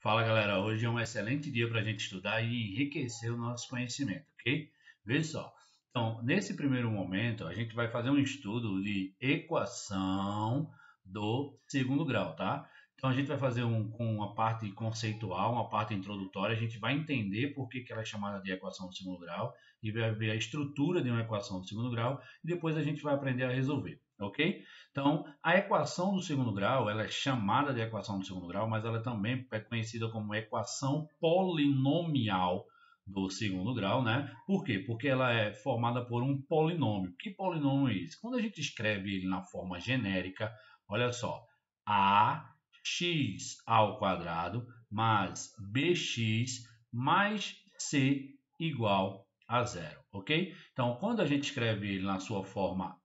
Fala galera, hoje é um excelente dia para a gente estudar e enriquecer o nosso conhecimento, ok? Veja só. Então, nesse primeiro momento, a gente vai fazer um estudo de equação do segundo grau, tá? Então, a gente vai fazer com uma parte conceitual, uma parte introdutória, a gente vai entender por que ela é chamada de equação do segundo grau e vai ver a estrutura de uma equação do segundo grau e depois a gente vai aprender a resolver, ok? Então, a equação do segundo grau, ela é chamada de equação do segundo grau, mas ela também é conhecida como equação polinomial do segundo grau, né? Por quê? Porque ela é formada por um polinômio. Que polinômio é esse? Quando a gente escreve ele na forma genérica, olha só, ax ao quadrado mais bx mais c igual a zero, ok? Então, quando a gente escreve ele na sua forma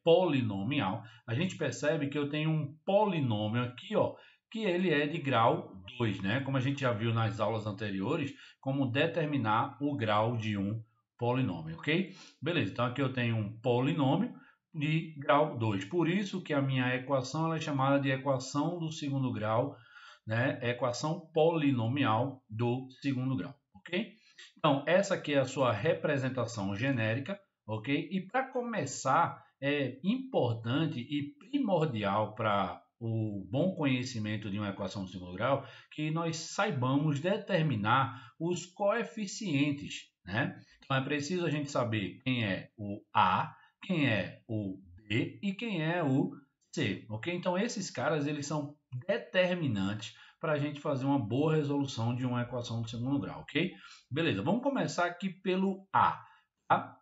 polinomial, a gente percebe que eu tenho um polinômio aqui, ó, que ele é de grau 2, né? Como a gente já viu nas aulas anteriores, como determinar o grau de um polinômio, ok? Beleza, então aqui eu tenho um polinômio de grau 2. Por isso que a minha equação ela é chamada de equação do segundo grau, né? Equação polinomial do segundo grau, ok? Então, essa aqui é a sua representação genérica, ok? E para começar, é importante e primordial para o bom conhecimento de uma equação de segundo grau que nós saibamos determinar os coeficientes, né? Então, é preciso a gente saber quem é o A, quem é o B e quem é o C, ok? Então, esses caras, eles são determinantes para a gente fazer uma boa resolução de uma equação de segundo grau, ok? Beleza, vamos começar aqui pelo A. Tá?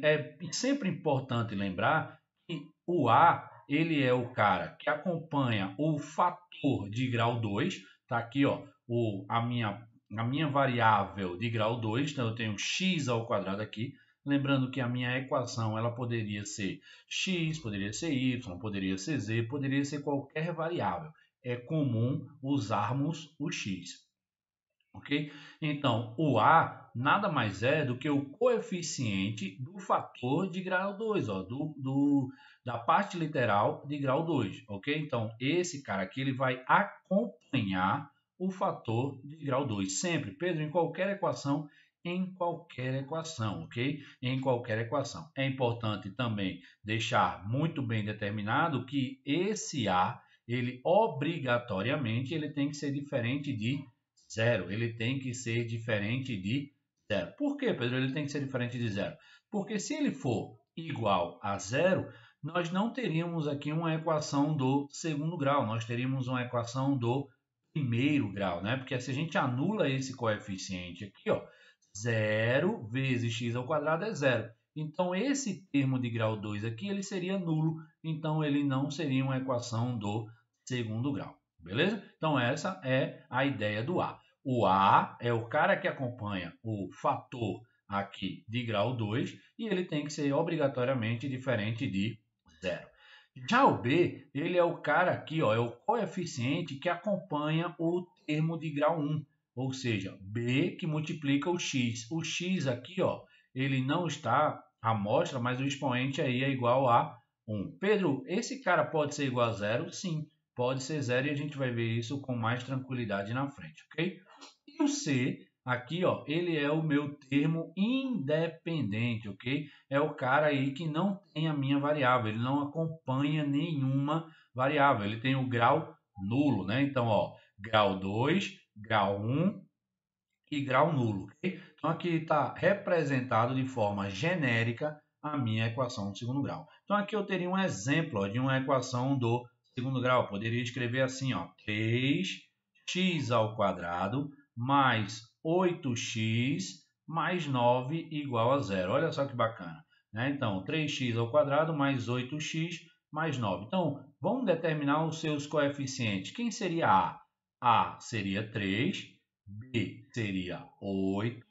É sempre importante lembrar que o A ele é o cara que acompanha o fator de grau 2. Tá aqui ó, a minha variável de grau 2, então eu tenho x ao quadrado aqui. Lembrando que a minha equação ela poderia ser x, poderia ser y, poderia ser z, poderia ser qualquer variável. É comum usarmos o x. Ok? Então, o A nada mais é do que o coeficiente do fator de grau 2, ó, da parte literal de grau 2. Ok? Então, esse cara aqui ele vai acompanhar o fator de grau 2. Sempre, Pedro, em qualquer equação, ok? Em qualquer equação. É importante também deixar muito bem determinado que esse A, ele obrigatoriamente ele tem que ser diferente de zero, ele tem que ser diferente de zero. Por que, Pedro, ele tem que ser diferente de zero? Porque se ele for igual a zero, nós não teríamos aqui uma equação do segundo grau, nós teríamos uma equação do primeiro grau, né? Porque se a gente anula esse coeficiente aqui, ó, 0 vezes x ao quadrado é zero. Então, esse termo de grau 2 aqui, ele seria nulo, então ele não seria uma equação do segundo grau. Beleza? Então, essa é a ideia do A. O A é o cara que acompanha o fator aqui de grau 2 e ele tem que ser obrigatoriamente diferente de zero. Já o B, ele é o cara aqui, ó, é o coeficiente que acompanha o termo de grau 1, ou seja, B que multiplica o x. O x aqui, ó, ele não está à mostra, mas o expoente aí é igual a 1. Pedro, esse cara pode ser igual a zero? Sim, pode ser zero e a gente vai ver isso com mais tranquilidade na frente, ok? E o C, aqui, ó, ele é o meu termo independente, ok? É o cara aí que não tem a minha variável, ele não acompanha nenhuma variável, ele tem o grau nulo, né? Então, ó, grau 2, grau 1 e grau nulo, ok? Então, aqui está representado de forma genérica a minha equação do segundo grau. Então, aqui eu teria um exemplo ó, de uma equação do segundo grau. Eu poderia escrever assim, ó, 3x ao quadrado mais 8x mais 9 igual a zero. Olha só que bacana. Né? Então, 3x ao quadrado mais 8x mais 9. Então, vamos determinar os seus coeficientes. Quem seria A? A seria 3, B seria 8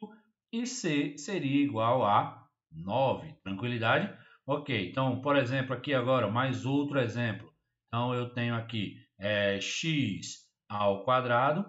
e C seria igual a 9. Tranquilidade? Ok, então, por exemplo, aqui agora, mais outro exemplo. Então, eu tenho aqui x ao quadrado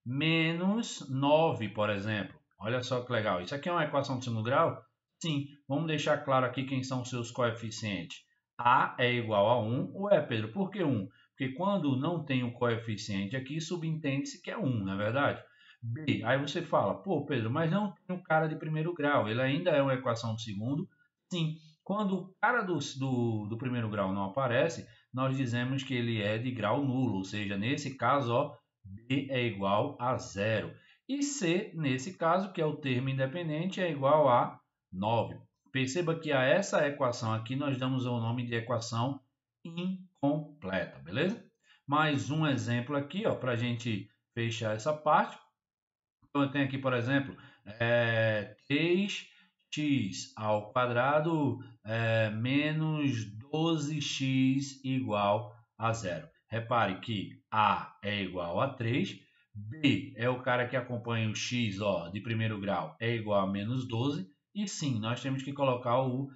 menos 9, por exemplo. Olha só que legal. Isso aqui é uma equação de segundo grau? Sim. Vamos deixar claro aqui quem são os seus coeficientes. A é igual a 1. Ué, Pedro, por que 1? Porque quando não tem o coeficiente aqui, subentende-se que é 1, não é verdade? B, aí você fala, pô, Pedro, mas não tem um cara de primeiro grau, ele ainda é uma equação de segundo? Sim, quando o cara do primeiro grau não aparece, nós dizemos que ele é de grau nulo, ou seja, nesse caso, ó, B é igual a zero. E C, nesse caso, que é o termo independente, é igual a 9. Perceba que a essa equação aqui nós damos o nome de equação incompleta, beleza? Mais um exemplo aqui, ó, para a gente fechar essa parte. Então, eu tenho aqui, por exemplo, 3x ao quadrado menos 12x igual a zero. Repare que A é igual a 3, B é o cara que acompanha o x, ó, de primeiro grau, é igual a menos 12, e sim, nós temos que colocar o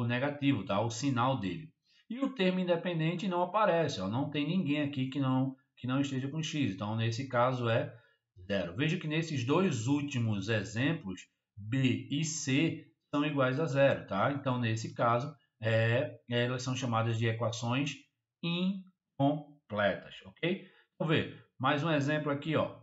negativo, tá? O sinal dele. E o termo independente não aparece, ó, não tem ninguém aqui que não esteja com x, então nesse caso é zero. Veja que nesses dois últimos exemplos, B e C são iguais a zero, tá? Então, nesse caso, elas são chamadas de equações incompletas, ok? Vamos ver, mais um exemplo aqui, ó.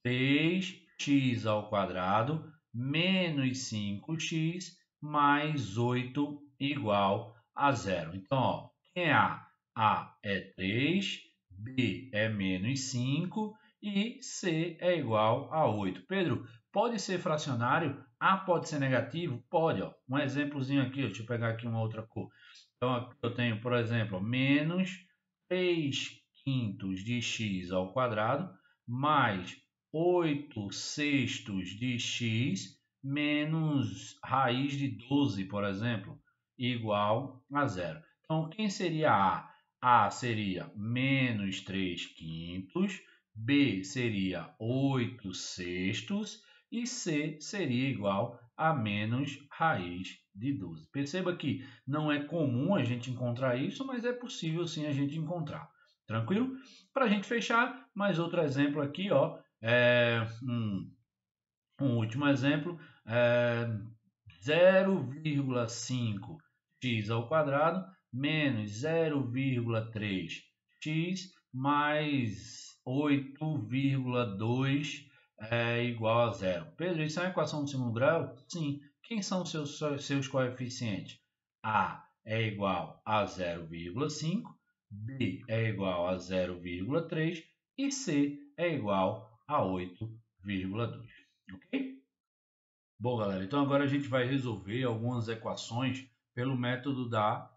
3x ao quadrado menos 5x mais 8 igual a zero. Então, ó, quem é A? A é 3, B é menos 5 e C é igual a 8. Pedro, pode ser fracionário? A pode ser negativo? Pode. Ó. Um exemplozinho aqui, ó, deixa eu pegar aqui uma outra cor. Então, aqui eu tenho, por exemplo, menos 3 quintos de x ao quadrado mais 8 sextos de x menos raiz de 12, por exemplo, igual a zero. Então, quem seria A? A seria menos 3 quintos, B seria 8 sextos e C seria igual a menos raiz de 12. Perceba que não é comum a gente encontrar isso, mas é possível sim a gente encontrar. Tranquilo? Para a gente fechar, mais outro exemplo aqui, ó, um último exemplo, 0,5x ao quadrado menos 0,3x mais 8,2 é igual a zero. Pedro, isso é uma equação de segundo grau? Sim. Quem são seus coeficientes? A é igual a 0,5, B é igual a 0,3 e C é igual a 8,2. Ok? Bom, galera, então agora a gente vai resolver algumas equações pelo método da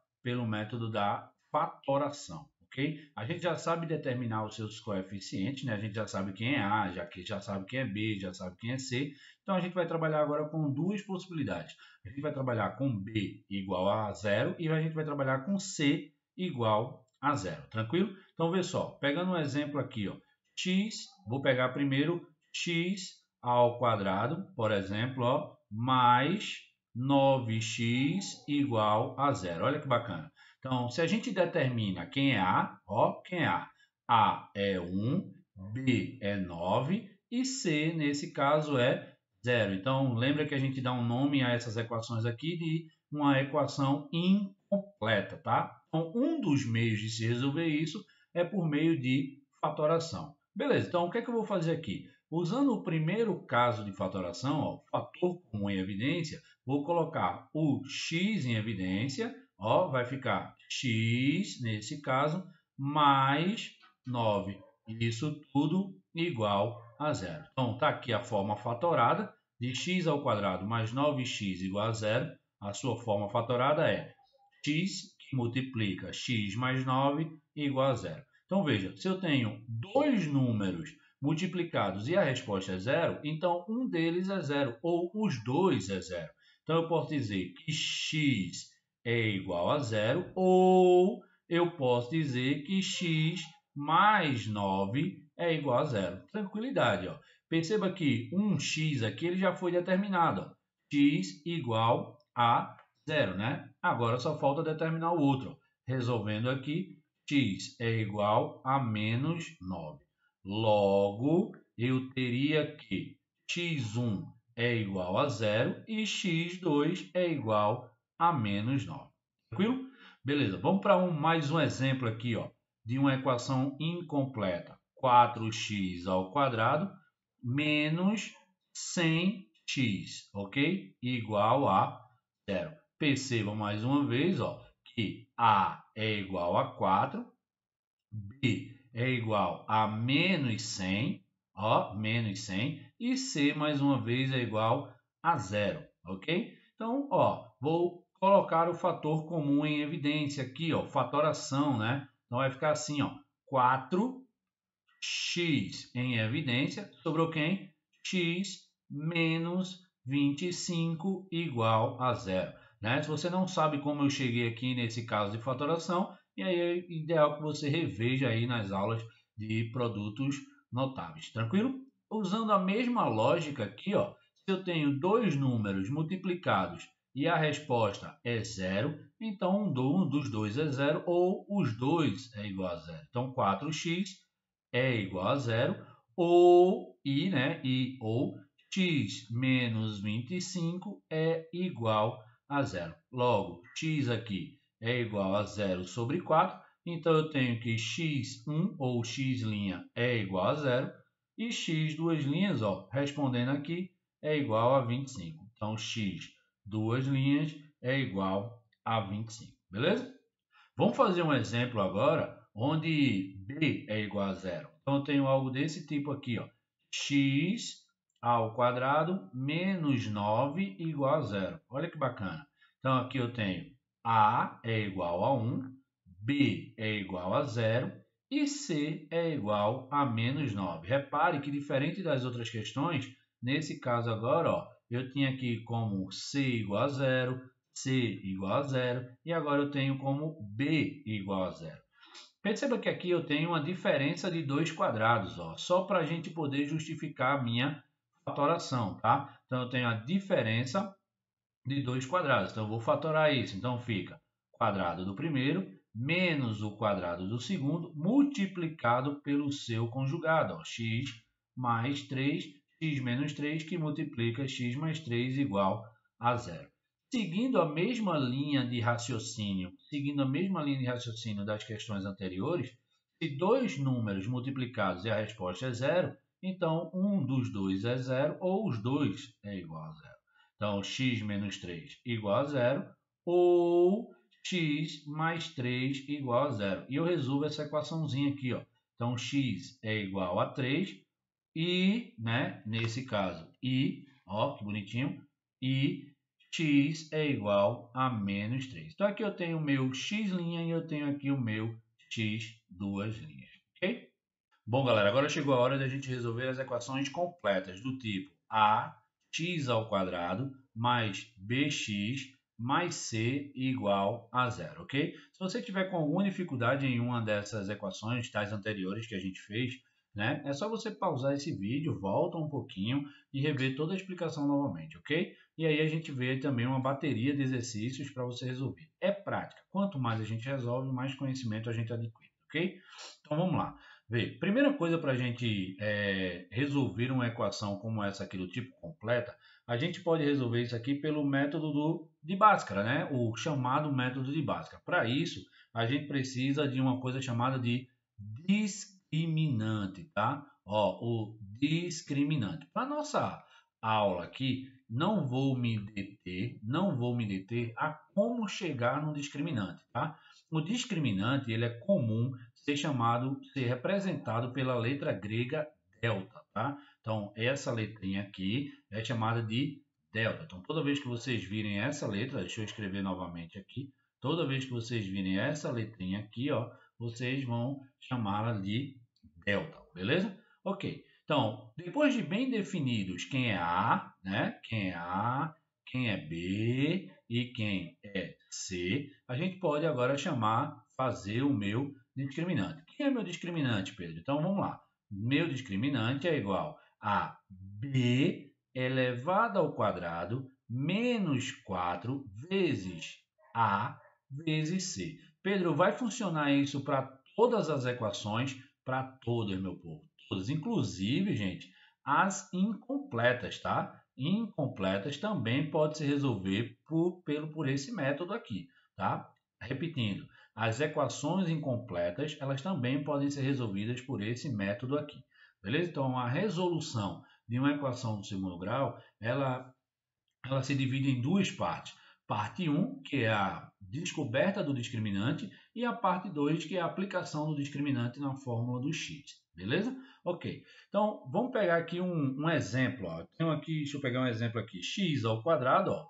fatoração, ok? A gente já sabe determinar os seus coeficientes, né? A gente já sabe quem é A, já sabe quem é B, já sabe quem é C. Então a gente vai trabalhar agora com duas possibilidades. A gente vai trabalhar com B igual a zero e a gente vai trabalhar com C igual a zero, tranquilo? Então vê só, pegando um exemplo aqui, ó, x, vou pegar primeiro x ao quadrado, por exemplo, ó, mais 9x igual a zero. Olha que bacana. Então, se a gente determina quem é A, ó, quem é A? A é 1, B é 9 e C, nesse caso, é zero. Então, lembra que a gente dá um nome a essas equações aqui de uma equação incompleta, tá? Então, um dos meios de se resolver isso é por meio de fatoração. Beleza, então o que é que eu vou fazer aqui? Usando o primeiro caso de fatoração, ó, fator comum em evidência, vou colocar o x em evidência, ó, vai ficar x, nesse caso, mais 9. Isso tudo igual a zero. Então, está aqui a forma fatorada de x ao quadrado mais 9x igual a zero. A sua forma fatorada é x que multiplica x mais 9 igual a zero. Então, veja, se eu tenho dois números multiplicados e a resposta é zero, então um deles é zero, ou os dois é zero. Então, eu posso dizer que x é igual a zero, ou eu posso dizer que x mais 9 é igual a zero. Tranquilidade, ó. Perceba que um x aqui ele já foi determinado. Ó. X igual a zero, né? Agora só falta determinar o outro. Ó. Resolvendo aqui, x é igual a menos 9. Logo, eu teria que x1 é igual a zero e x2 é igual a menos 9. Tranquilo? Beleza, vamos para mais um exemplo aqui. Ó. de uma equação incompleta. 4x ao quadrado menos 100x, ok? Igual a 0. Percebam mais uma vez, ó, que A é igual a 4, B é igual a menos 100, ó, menos 100, e C, mais uma vez, é igual a 0, ok? Então, ó, vou colocar o fator comum em evidência aqui, ó, fatoração, né? Então, vai ficar assim, ó, 4x em evidência, sobrou quem? X menos 25 igual a 0. Né? Se você não sabe como eu cheguei aqui nesse caso de fatoração, e aí é ideal que você reveja aí nas aulas de produtos notáveis, tranquilo? Usando a mesma lógica aqui, ó, se eu tenho dois números multiplicados e a resposta é 0, então um dos dois é 0 ou os dois é igual a 0. Então 4x é igual a 0 ou, ou x menos 25 é igual a 0. Logo, x aqui é igual a 0 sobre 4, então eu tenho que x1 ou x' é igual a 0 e x duas linhas, ó, respondendo aqui, é igual a 25. Então, x duas linhas é igual a 25, beleza? Vamos fazer um exemplo agora onde b é igual a 0. Então, eu tenho algo desse tipo aqui, ó, x ao quadrado menos 9 igual a 0. Olha que bacana. Então, aqui eu tenho a é igual a 1, b é igual a 0 e c é igual a menos 9. Repare que, diferente das outras questões, nesse caso agora, ó, eu tinha aqui como c igual a 0, C igual a 0 e agora eu tenho como B igual a 0. Perceba que aqui eu tenho uma diferença de 2 quadrados, ó, só para a gente poder justificar a minha fatoração, tá? Então eu tenho a diferença de 2 quadrados, então eu vou fatorar isso. Então fica quadrado do primeiro menos o quadrado do segundo multiplicado pelo seu conjugado, ó, x mais 3, x menos 3 que multiplica x mais 3 igual a 0. Seguindo a mesma linha de raciocínio, das questões anteriores, se dois números multiplicados e a resposta é 0, então um dos dois é 0 ou os dois é igual a 0. Então, x menos 3 igual a 0 ou x mais 3 igual a 0. E eu resolvo essa equaçãozinha aqui, ó. Então, x é igual a 3 e, né, nesse caso, ó, que bonitinho, e x é igual a menos 3. Então, aqui eu tenho o meu x' e eu tenho aqui o meu x duas linhas, ok? Bom, galera, agora chegou a hora da gente resolver as equações completas do tipo ax ao quadrado mais bx mais c igual a 0, ok? Se você tiver com alguma dificuldade em uma dessas equações, tais anteriores que a gente fez, né, é só você pausar esse vídeo, volta um pouquinho e rever toda a explicação novamente, ok? E aí a gente vê também uma bateria de exercícios para você resolver. É prática. Quanto mais a gente resolve, mais conhecimento a gente adquire, ok? Então vamos lá. Vê, primeira coisa para a gente resolver uma equação como essa aqui do tipo completa, a gente pode resolver isso aqui pelo método de Bhaskara, né? O chamado método de Bhaskara. Para isso, a gente precisa de uma coisa chamada de discriminante, tá? Ó, o discriminante. Para nossa aula aqui, não vou me deter a como chegar no discriminante, tá? O discriminante, ele é comum ser representado pela letra grega delta, tá? Então, essa letrinha aqui é chamada de delta. Então, toda vez que vocês virem essa letra, deixa eu escrever novamente aqui, toda vez que vocês virem essa letrinha aqui, ó, vocês vão chamá-la de delta, beleza? Ok. Então, depois de bem definidos quem é A, né? Quem é A, quem é B e quem é C, a gente pode agora fazer o meu discriminante. Quem é meu discriminante, Pedro? Então, vamos lá. Meu discriminante é igual a B elevado ao quadrado menos 4 vezes A vezes C. Pedro, vai funcionar isso para todas as equações? Para todas, meu povo. Todas. Inclusive, gente, as incompletas, tá? Incompletas também pode se resolver por esse método aqui, tá? Repetindo, as equações incompletas, elas também podem ser resolvidas por esse método aqui. Beleza? Então, a resolução de uma equação do segundo grau, ela se divide em duas partes. Parte 1, que é a descoberta do discriminante, e a parte 2, que é a aplicação do discriminante na fórmula do x. Beleza? Ok. Então, vamos pegar aqui um exemplo. Ó. Deixa eu pegar um exemplo aqui. X ao quadrado, ó,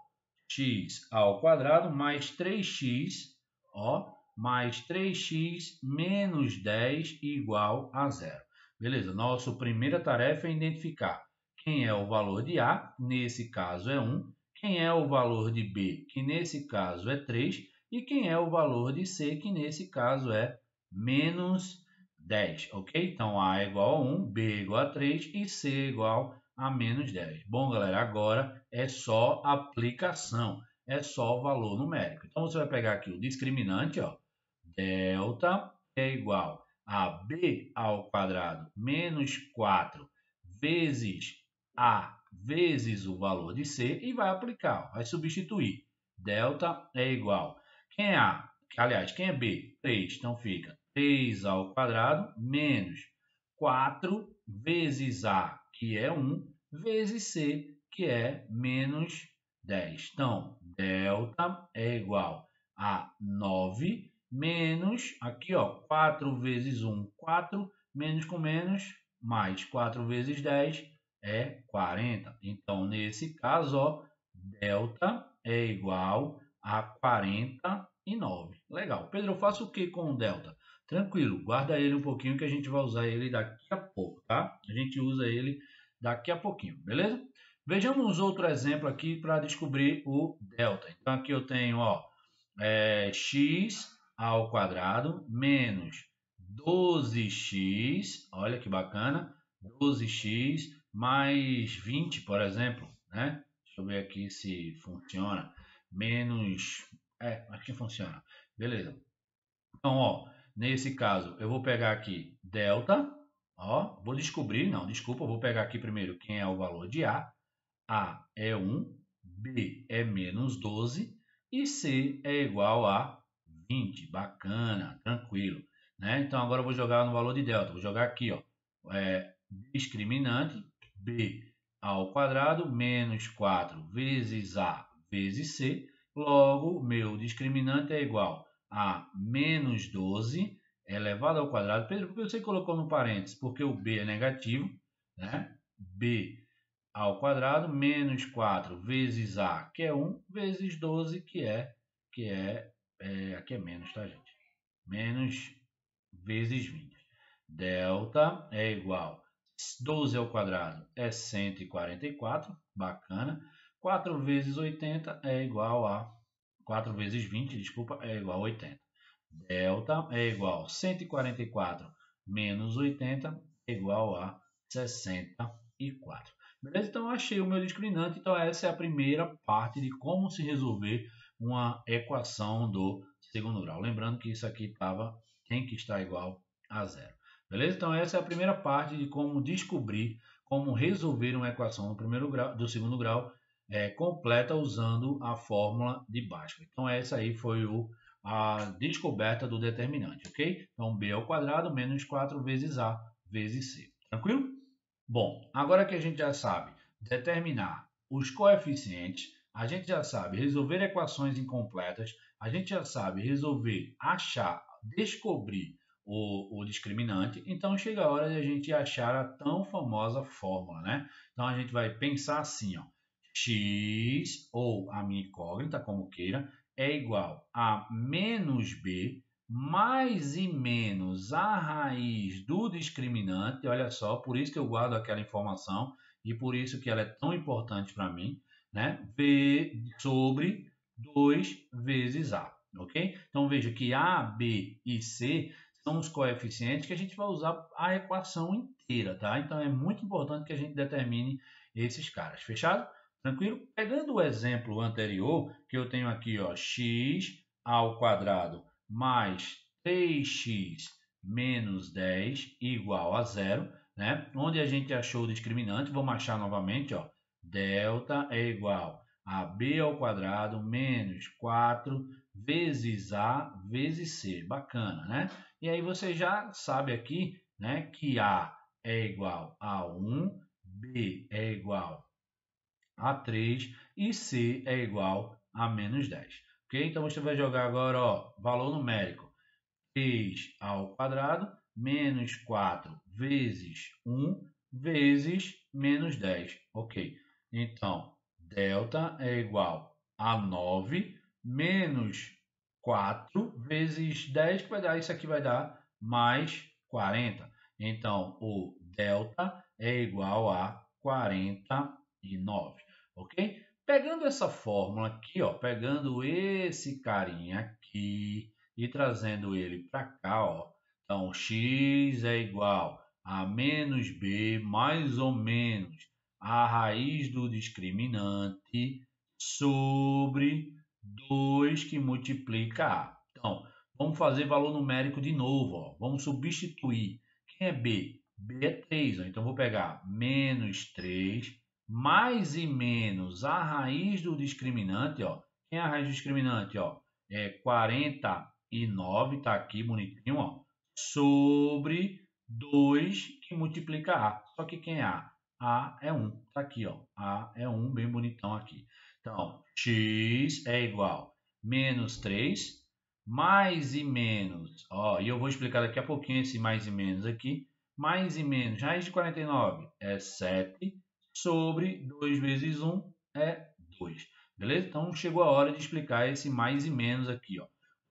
x ao quadrado mais 3x, ó, mais 3x menos 10 igual a zero. Beleza? Nossa primeira tarefa é identificar quem é o valor de A, nesse caso é 1, quem é o valor de B, que nesse caso é 3, e quem é o valor de C, que nesse caso é menos 10, ok? Então, A é igual a 1, B é igual a 3 e C é igual a menos 10. Bom, galera, agora é só aplicação, é só valor numérico. Então, você vai pegar aqui o discriminante, ó, delta é igual a B ao quadrado menos 4 vezes A vezes o valor de C e vai aplicar, vai substituir. Delta é igual. Quem é A? Aliás, quem é B? 3. Então fica 3 ao quadrado menos 4 vezes A, que é 1, vezes C, que é menos 10. Então, delta é igual a 9 menos, aqui ó, 4 vezes 1, 4, menos com menos, mais 4 vezes 10 é 40. Então, nesse caso, ó, delta é igual a 49. Legal. Pedro, eu faço o que com o delta? Tranquilo, guarda ele um pouquinho que a gente vai usar ele daqui a pouco, tá? A gente usa ele daqui a pouquinho, beleza? Vejamos outro exemplo aqui para descobrir o delta. Então, aqui eu tenho, ó, x ao quadrado menos 12x, olha que bacana, 12x mais 20, por exemplo, né? Deixa eu ver aqui se funciona. Menos, aqui funciona. Beleza. Então, ó, nesse caso, eu vou pegar aqui delta, ó, vou descobrir, não, desculpa, eu vou pegar aqui primeiro quem é o valor de A. A é 1, B é menos 12 e C é igual a 20. Bacana, tranquilo. Né? Então, agora eu vou jogar no valor de delta. Vou jogar aqui, ó, discriminante B ao quadrado menos 4 vezes A vezes C. Logo, meu discriminante é igual a menos 12 elevado ao quadrado. Pedro, por que você colocou no parênteses? Porque o B é negativo, né? B ao quadrado menos 4 vezes A, que é 1, vezes 12, aqui é menos, tá, gente? Menos vezes 20. Delta é igual 12 ao quadrado é 144, bacana. 4 vezes 80 é igual a 4 vezes 20, desculpa, é igual a 80. Delta é igual a 144 menos 80 é igual a 64. Beleza? Então, eu achei o meu discriminante. Então, essa é a primeira parte de como se resolver uma equação do segundo grau. Lembrando que isso aqui tem que estar igual a zero. Beleza? Então, essa é a primeira parte de como descobrir, como resolver uma equação do segundo grau completa usando a fórmula de Bhaskara. Então, essa aí foi a descoberta do determinante, ok? Então, B ao quadrado menos 4 vezes A vezes C. Tranquilo? Bom, agora que a gente já sabe determinar os coeficientes, a gente já sabe resolver equações incompletas, a gente já sabe resolver, descobrir o discriminante, então chega a hora de a gente achar a tão famosa fórmula, né? Então a gente vai pensar assim, ó, x, ou a minha incógnita, como queira, é igual a menos b mais e menos a raiz do discriminante, olha só, por isso que eu guardo aquela informação e por isso que ela é tão importante para mim, né? B sobre 2 vezes A, ok? Então veja que A, B e C são os coeficientes que a gente vai usar a equação inteira, tá? Então é muito importante que a gente determine esses caras, fechado? Tranquilo? Pegando o exemplo anterior, que eu tenho aqui, ó, x ao quadrado mais 3x menos 10 igual a zero, né? Onde a gente achou o discriminante, vamos achar novamente, ó, delta é igual a b ao quadrado menos 4 vezes A vezes C. Bacana, né? E aí você já sabe aqui, né, que A é igual a 1, B é igual a 3 e C é igual a menos 10. Ok? Então você vai jogar agora, ó, valor numérico. 3 ao quadrado menos 4 vezes 1 vezes menos 10. Ok. Então, delta é igual a 9 menos 4 vezes 10, que vai dar, isso aqui vai dar mais 40. Então, o delta é igual a 49, ok? Pegando essa fórmula aqui, ó, pegando esse carinha aqui e trazendo ele para cá, ó. Então, x é igual a menos b mais ou menos a raiz do discriminante sobre 2 que multiplica a. Então, vamos fazer valor numérico de novo, ó. Vamos substituir. Quem é b? B é 3, ó. Então, vou pegar menos 3 mais e menos a raiz do discriminante, ó. Quem é a raiz do discriminante, ó? É 49, tá aqui bonitinho, ó, sobre 2 que multiplica A. Só que quem é A? A é 1, tá aqui, ó. A é 1, bem bonitão aqui. Então, x é igual a menos 3, mais e menos, ó, e eu vou explicar daqui a pouquinho esse mais e menos aqui. Mais e menos, raiz de 49 é 7, sobre 2 vezes 1 é 2. Beleza? Então, chegou a hora de explicar esse mais e menos aqui, ó.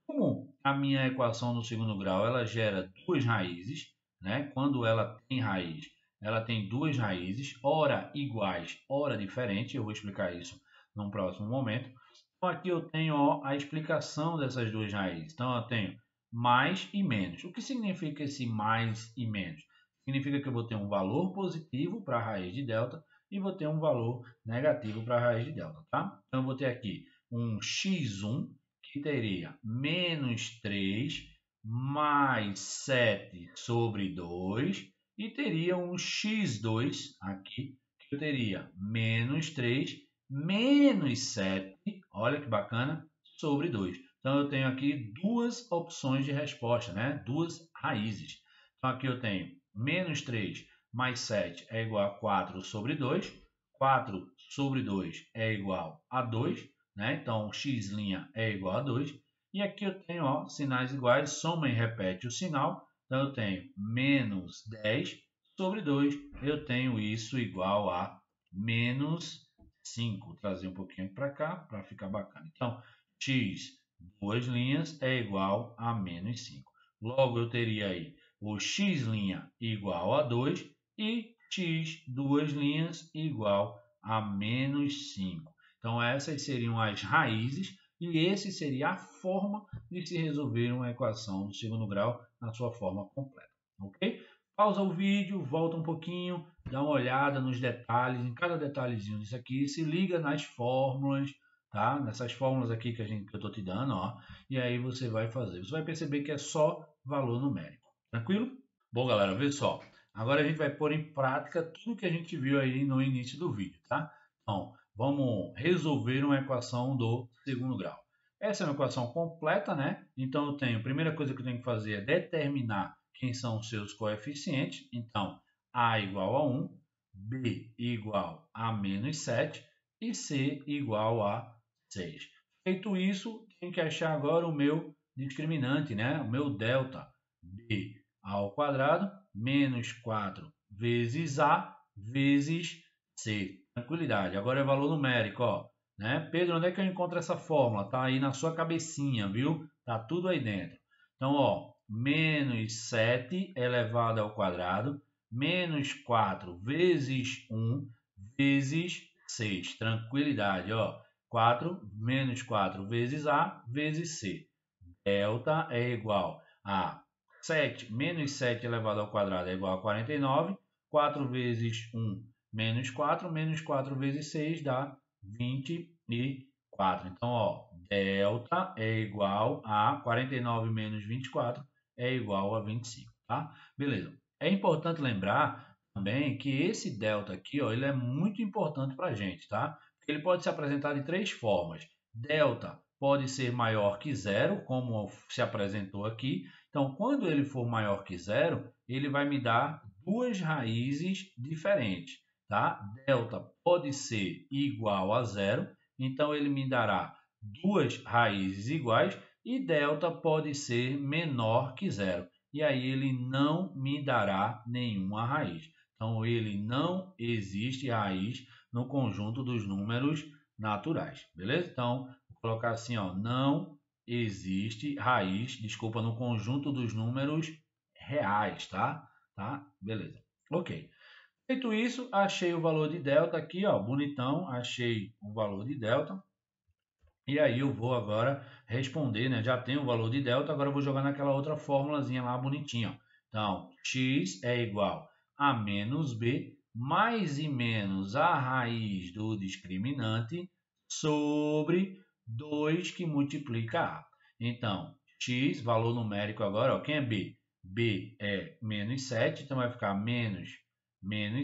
Como a minha equação no segundo grau ela gera duas raízes, né? Quando ela tem raiz, ela tem duas raízes, ora iguais, ora diferentes. Eu vou explicar isso num próximo momento. Então, aqui eu tenho, ó, a explicação dessas duas raízes. Então, eu tenho mais e menos. O que significa esse mais e menos? Significa que eu vou ter um valor positivo para a raiz de delta e vou ter um valor negativo para a raiz de delta, tá? Então, eu vou ter aqui um x1 que teria menos 3 mais 7 sobre 2 e teria um x2 aqui que eu teria menos 3 menos 7, olha que bacana, sobre 2. Então, eu tenho aqui duas opções de resposta, né? Duas raízes. Então, aqui eu tenho menos 3 mais 7 é igual a 4 sobre 2. 4 sobre 2 é igual a 2, né? Então, x' é igual a 2. E aqui eu tenho, ó, sinais iguais, soma e repete o sinal. Então, eu tenho menos 10 sobre 2. Eu tenho isso igual a menos 5. Vou trazer um pouquinho para cá para ficar bacana. Então, x, duas linhas, é igual a menos 5. Logo, eu teria aí o x' igual a 2 e x, duas linhas, igual a menos 5. Então, essas seriam as raízes e esse seria a forma de se resolver uma equação do segundo grau na sua forma completa. Ok? Pausa o vídeo, volta um pouquinho, dá uma olhada nos detalhes, em cada detalhezinho disso aqui, se liga nas fórmulas, tá? Nessas fórmulas aqui que eu estou te dando, ó, e aí você vai fazer. Você vai perceber que é só valor numérico. Tranquilo? Bom, galera, vê só. Agora a gente vai pôr em prática tudo que a gente viu aí no início do vídeo, tá? Então, vamos resolver uma equação do segundo grau. Essa é uma equação completa, né? Então, eu tenho, a primeira coisa que eu tenho que fazer é determinar quem são os seus coeficientes. Então, A igual a 1, B igual a menos 7 e C igual a 6. Feito isso, tenho que achar agora o meu discriminante, né? O meu delta. B ao quadrado menos 4 vezes A vezes C. Tranquilidade. Agora é valor numérico, ó. Né? Pedro, onde é que eu encontro essa fórmula? Tá aí na sua cabecinha, viu? Tá tudo aí dentro. Então, ó, menos 7 elevado ao quadrado, menos 4 vezes 1 vezes 6. Tranquilidade, ó. 4 menos 4 vezes A vezes C. Delta é igual a 7 menos 7 elevado ao quadrado é igual a 49. 4 vezes 1 menos 4 vezes 6 dá 24. Então, ó, delta é igual a 49 menos 24 é igual a 25, tá? Beleza. É importante lembrar também que esse delta aqui, ó, ele é muito importante para a gente, tá? Porque ele pode se apresentar de três formas. Delta pode ser maior que zero, como se apresentou aqui. Então, quando ele for maior que zero, ele vai me dar duas raízes diferentes, tá? Delta pode ser igual a zero, então ele me dará duas raízes iguais, e delta pode ser menor que zero, e aí ele não me dará nenhuma raiz. Então, ele não existe raiz no conjunto dos números naturais, beleza? Então, vou colocar assim, ó, não existe raiz, desculpa, no conjunto dos números reais, tá? Beleza. Ok. Feito isso, achei o valor de delta aqui, ó, bonitão, achei o valor de delta. E aí eu vou agora responder, né? Já tenho o valor de delta, agora eu vou jogar naquela outra formulazinha lá bonitinha, ó. Então, x é igual a menos b mais e menos a raiz do discriminante sobre 2 que multiplica a. Então, x, valor numérico agora, ó, quem é b? B é menos 7, então vai ficar menos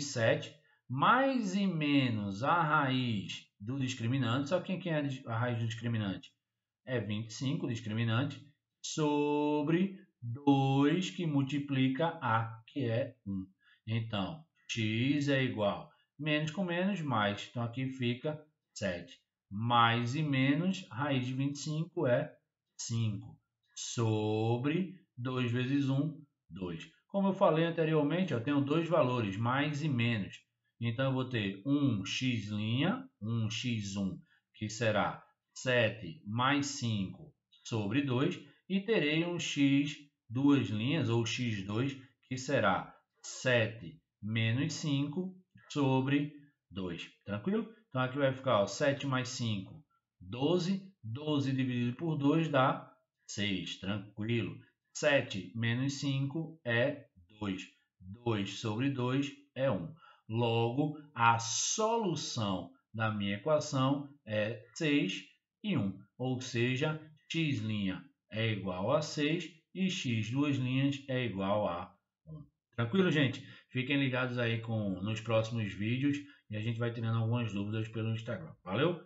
7, mais e menos a raiz do discriminante. Só quem é a raiz do discriminante? É 25, o discriminante, sobre 2 que multiplica a, que é 1. Então, x é igual menos com menos, mais. Então, aqui fica 7. Mais e menos, raiz de 25 é 5. Sobre 2 vezes 1, 2. Como eu falei anteriormente, eu tenho dois valores, mais e menos. Então, eu vou ter 1x', 1x1, que será 7 mais 5 sobre 2. E terei um x, duas linhas, ou x2, que será 7 menos 5 sobre 2. Tranquilo? Então, aqui vai ficar, ó, 7 mais 5, 12. 12 dividido por 2 dá 6. Tranquilo. 7 menos 5 é 2. 2 sobre 2 é 1. Logo, a solução da minha equação é 6 e 1. Ou seja, x' é igual a 6 e x duas linhas é igual a 1. Tranquilo, gente? Fiquem ligados aí nos próximos vídeos e a gente vai tirando algumas dúvidas pelo Instagram. Valeu?